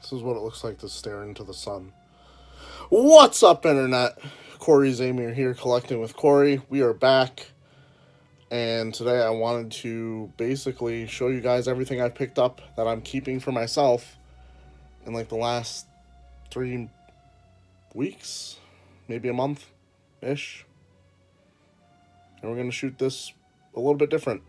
This is what it looks like to stare into the sun. What's up, Internet? Cory Zamir here, collecting with Cory. We are back, and today I wanted to basically show you guys everything I picked up that I'm keeping for myself in like the last 3 weeks, maybe a month-ish. And we're going to shoot this a little bit different.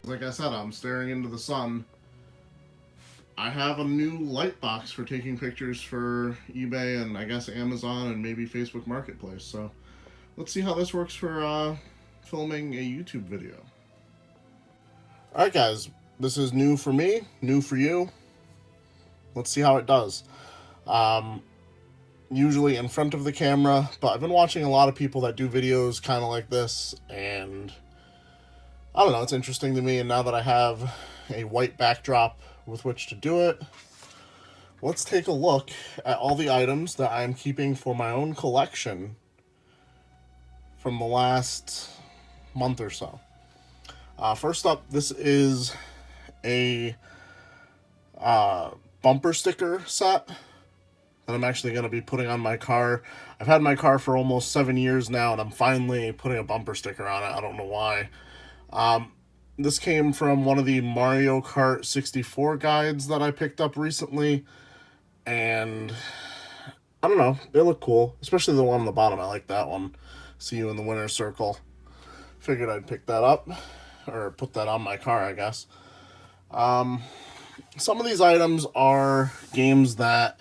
Like I said, I'm staring into the sun. I have a new light box for taking pictures for eBay and I guess Amazon and maybe Facebook Marketplace. So let's see how this works for filming a YouTube video. Alright guys, this is new for me, new for you. Let's see how it does. Usually in front of the camera, but I've been watching a lot of people that do videos kind of like this, and I don't know, it's interesting to me, and now that I have a white backdrop with which to do it, let's take a look at all the items that I'm keeping for my own collection from the last month or so. First up, this is a bumper sticker set that I'm actually going to be putting on my car. I've had my car for almost 7 years now, and I'm finally putting a bumper sticker on it. I don't know why. This came from one of the Mario Kart 64 guides that I picked up recently, and I don't know, they look cool, especially the one on the bottom. I like that one. See you in the winner's circle. Figured I'd pick that up, or put that on my car, I guess. Some of these items are games that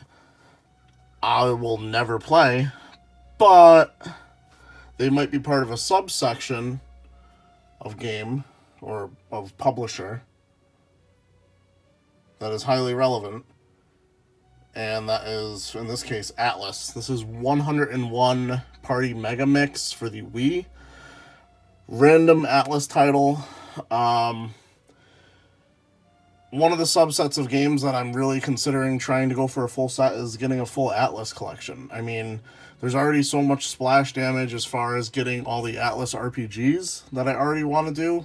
I will never play, but they might be part of a subsection of game or of publisher that is highly relevant, and that is, in this case, Atlas. This is 101 Party Mega Mix for the Wii. Random Atlas title. One of the subsets of games that I'm really considering trying to go for a full set is getting a full Atlas collection. I mean, there's already so much splash damage as far as getting all the Atlas RPGs that I already want to do.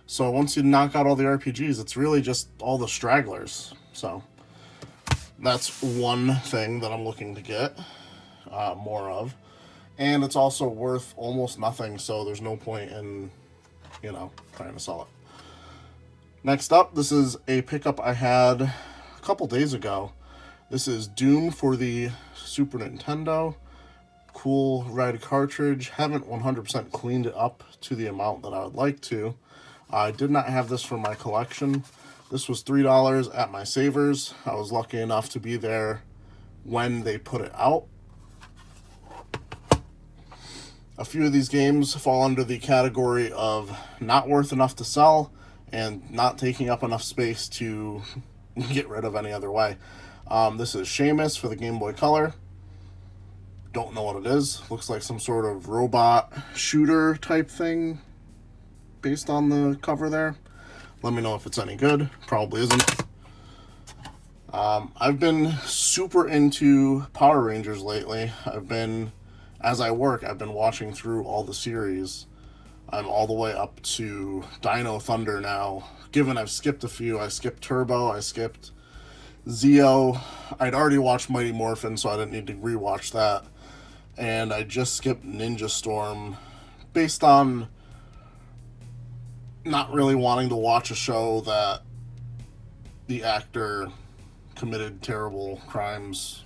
So once you knock out all the RPGs, it's really just all the stragglers. So that's one thing that I'm looking to get more of. And it's also worth almost nothing, so there's no point in, trying to sell it. Next up, this is a pickup I had a couple days ago. This is Doom for the Super Nintendo. Cool red cartridge. Haven't 100% cleaned it up to the amount that I would like to. I did not have this for my collection. This was $3 at my Savers. I was lucky enough to be there when they put it out. A few of these games fall under the category of not worth enough to sell and not taking up enough space to get rid of any other way. This is Sheamus for the Game Boy Color. Don't know what it is. Looks like some sort of robot shooter type thing based on the cover there. Let me know if it's any good. Probably isn't. I've been super into Power Rangers lately. As I work, I've been watching through all the series. I'm all the way up to Dino Thunder now. Given I've skipped a few, I skipped Turbo, I skipped Zeo. I'd already watched Mighty Morphin, so I didn't need to rewatch that. And I just skipped Ninja Storm based on not really wanting to watch a show that the actor committed terrible crimes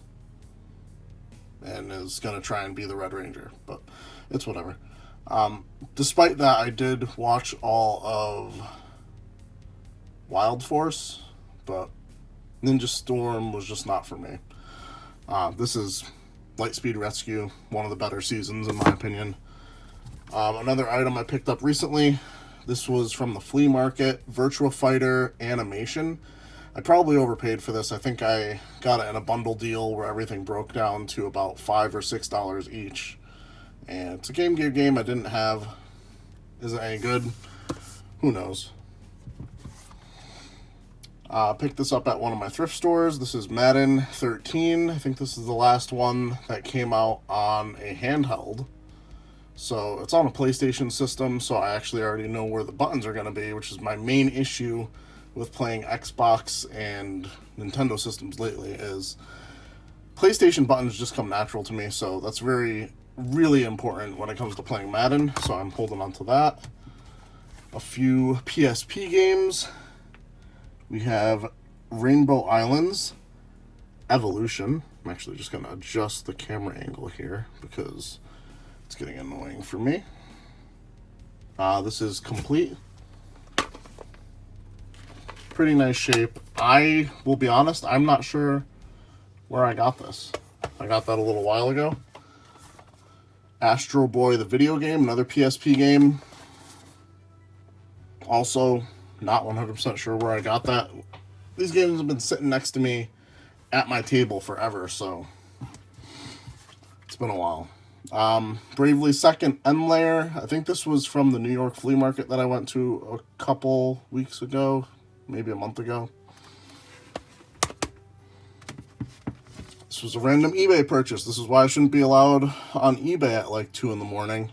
and is going to try and be the Red Ranger. But it's whatever. Despite that, I did watch all of Wild Force, but Ninja Storm was just not for me. This is Lightspeed Rescue, one of the better seasons in my opinion. Another item I picked up recently, this was from the flea market, Virtua Fighter Animation. I probably overpaid for this. I think I got it in a bundle deal where everything broke down to about $5 or $6 each. And it's a Game Gear game I didn't have Is it any good? Who knows? Picked this up at one of my thrift stores. This is Madden 13. I think this is the last one that came out on a handheld. So it's on a PlayStation system, so I actually already know where the buttons are going to be, which is my main issue with playing Xbox and Nintendo systems lately, is PlayStation buttons just come natural to me, so that's really important when it comes to playing Madden, so I'm holding on to that. A few PSP games. We have Rainbow Islands Evolution. I'm actually just going to adjust the camera angle here because it's getting annoying for me. This is complete. Pretty nice shape. I will be honest, I'm not sure where I got this. I got that a little while ago. Astro Boy, the video game, another PSP game. Also, not 100% sure where I got that. These games have been sitting next to me at my table forever, so it's been a while. Bravely Second End Layer. I think this was from the New York flea market that I went to a couple weeks ago, maybe a month ago. This was a random eBay purchase. This is why I shouldn't be allowed on eBay at like 2 in the morning.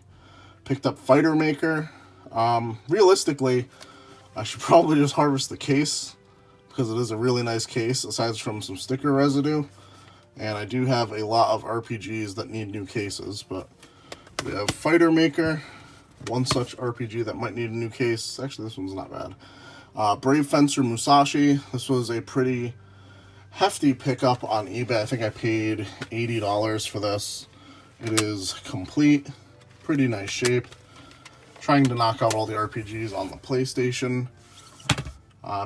Picked up Fighter Maker. Realistically, I should probably just harvest the case because it is a really nice case, aside from some sticker residue. And I do have a lot of RPGs that need new cases, but we have Fighter Maker, one such RPG that might need a new case. Actually, this one's not bad. Brave Fencer Musashi. This was a pretty hefty pickup on eBay. I think I paid $80 for this. It is complete, pretty nice shape. Trying to knock out all the RPGs on the PlayStation.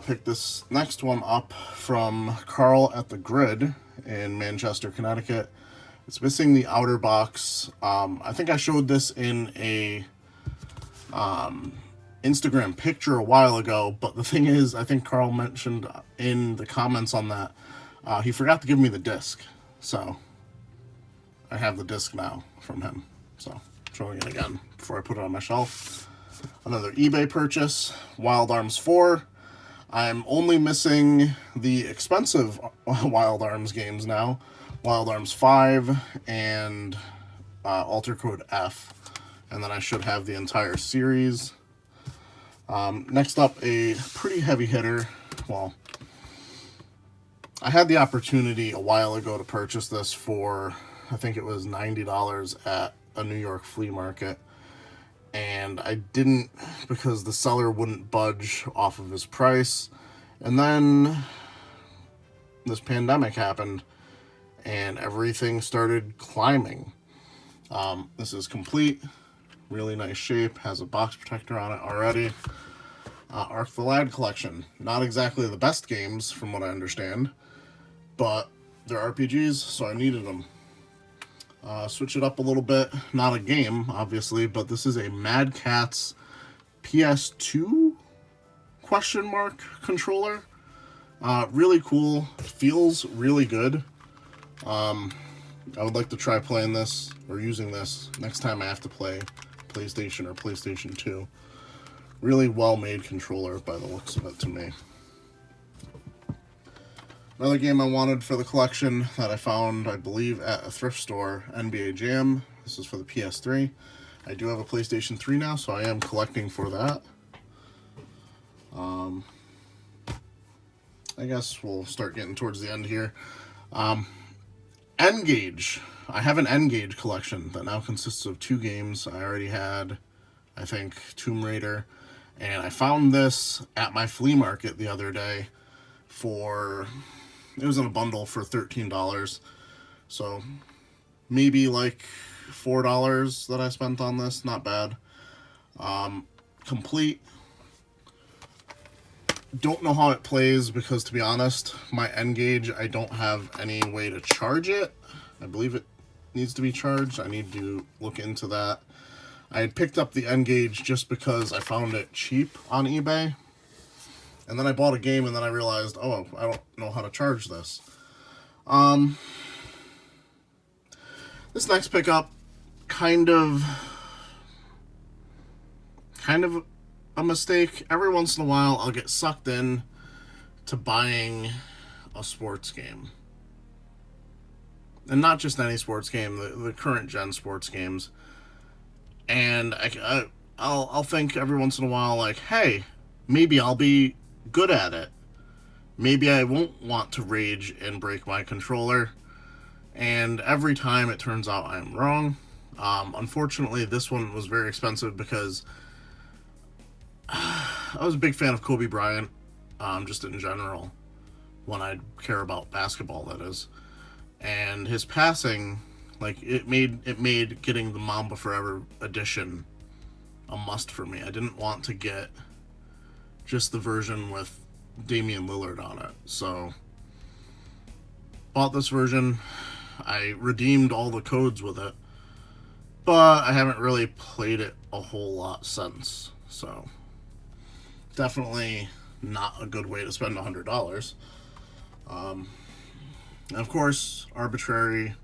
Picked this next one up from Carl at the Grid in Manchester, Connecticut. It's missing the outer box. I think I showed this in a Instagram picture a while ago, but the thing is, I think Carl mentioned in the comments on that, he forgot to give me the disc. So I have the disc now from him. So showing it again before I put it on my shelf. Another eBay purchase, Wild Arms 4. I'm only missing the expensive Wild Arms games now. Wild Arms 5 and Alter Code F. And then I should have the entire series. Next up, a pretty heavy hitter. Well, I had the opportunity a while ago to purchase this for, I think it was $90 at a New York flea market. And I didn't because the seller wouldn't budge off of his price. And then this pandemic happened and everything started climbing. This is complete, really nice shape, has a box protector on it already. Arc the Lad collection. Not exactly the best games from what I understand, but they're RPGs, so I needed them. Switch it up a little bit. Not a game, obviously, but this is a Mad Catz PS2 ? Controller. Really cool. Feels really good. I would like to try playing this or using this next time I have to play PlayStation or PlayStation 2. Really well-made controller by the looks of it to me. Another game I wanted for the collection that I found, I believe, at a thrift store, NBA Jam. This is for the PS3. I do have a PlayStation 3 now, so I am collecting for that. I guess we'll start getting towards the end here. N-Gage. I have an N-Gage collection that now consists of 2 games. I already had, I think, Tomb Raider. And I found this at my flea market the other day for... It was in a bundle for $13. So maybe like $4 that I spent on this. Not bad. Complete. Don't know how it plays because, to be honest, my N-Gage, I don't have any way to charge it. I believe it needs to be charged. I need to look into that. I had picked up the N-Gage just because I found it cheap on eBay. And then I bought a game and then I realized, oh, I don't know how to charge this. This next pickup kind of kind of a mistake. Every once in a while, I'll get sucked in to buying a sports game. And not just any sports game, the current gen sports games. And I'll think every once in a while, like, hey, maybe I'll be good at it. Maybe I won't want to rage and break my controller. And every time it turns out I'm wrong. Unfortunately, this one was very expensive because I was a big fan of Kobe Bryant, just in general, when I care about basketball, that is. And his passing, like, it made getting the Mamba Forever edition a must for me. I didn't want to get just the version with Damian Lillard on it. So, bought this version. I redeemed all the codes with it. But I haven't really played it a whole lot since. So, definitely not a good way to spend $100. And of course, arbitrary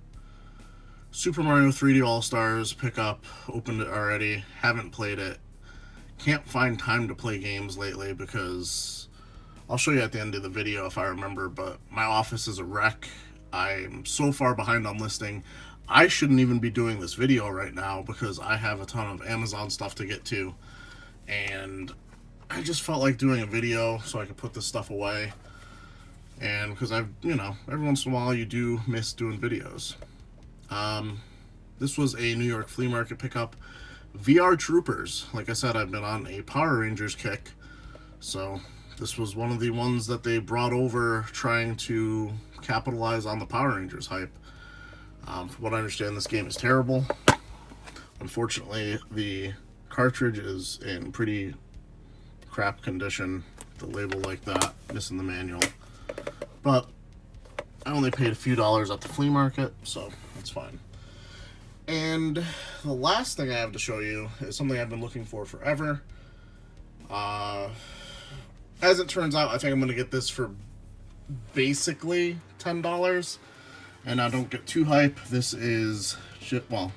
Super Mario 3D All-Stars pickup. Opened it already. Haven't played it. Can't find time to play games lately because I'll show you at the end of the video if I remember, but my office is a wreck. I'm so far behind on listing. I shouldn't even be doing this video right now because I have a ton of Amazon stuff to get to. And I just felt like doing a video so I could put this stuff away. And because every once in a while you do miss doing videos. This was a New York flea market pickup. VR Troopers. Like I said, I've been on a Power Rangers kick. So this was one of the ones that they brought over trying to capitalize on the Power Rangers hype. From what I understand, this game is terrible. Unfortunately, the cartridge is in pretty crap condition. The label like that, missing the manual. But I only paid a few dollars at the flea market, so that's fine. And the last thing I have to show you is something I've been looking for forever. As it turns out, I think I'm going to get this for basically $10. And now don't get too hype. This is, Hyperstone.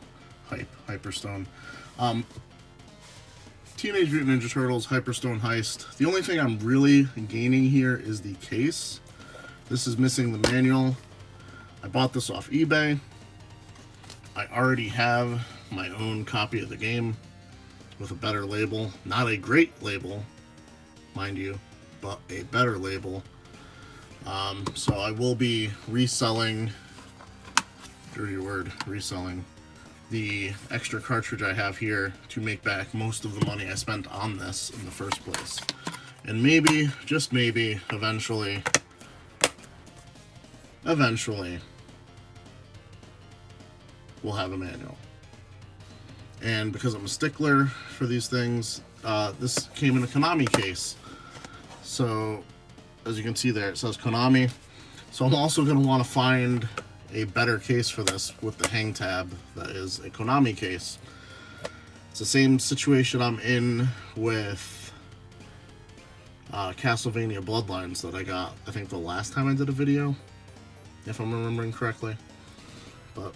Teenage Mutant Ninja Turtles Hyperstone Heist. The only thing I'm really gaining here is the case. This is missing the manual. I bought this off eBay. I already have my own copy of the game with a better label. Not a great label, mind you, but a better label. So I will be reselling, dirty word, reselling the extra cartridge I have here to make back most of the money I spent on this in the first place. And maybe, just maybe, eventually, we'll have a manual. And because I'm a stickler for these things, this came in a Konami case. So, as you can see there, it says Konami. So I'm also going to want to find a better case for this with the hang tab that is a Konami case. It's the same situation I'm in with Castlevania Bloodlines that I got, I think, the last time I did a video, if I'm remembering correctly. But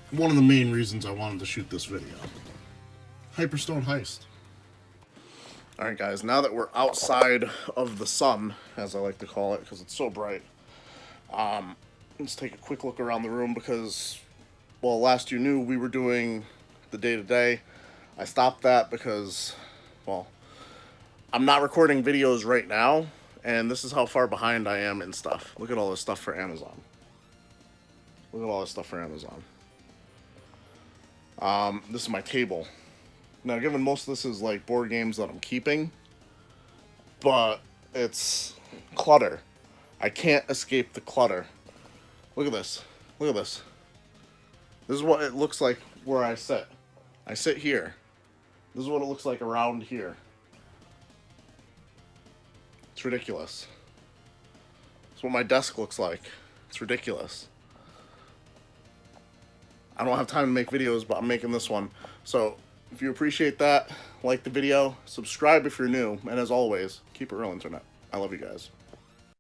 one of the main reasons I wanted to shoot this video. Hyperstone Heist. Alright guys, now that we're outside of the sun, as I like to call it, because it's so bright, let's take a quick look around the room because, well, last you knew we were doing the day-to-day. I stopped that because, well, I'm not recording videos right now, and this is how far behind I am in stuff. Look at all this stuff for Amazon. Look at all this stuff for Amazon. This is my table. Now, given most of this is like board games that I'm keeping, but it's clutter. I can't escape the clutter. Look at this. Look at this. This is what it looks like where I sit. I sit here. This is what it looks like around here. It's ridiculous. It's what my desk looks like. It's ridiculous. I don't have time to make videos, but I'm making this one. So, if you appreciate that, like the video, subscribe if you're new, and as always, keep it real, Internet. I love you guys.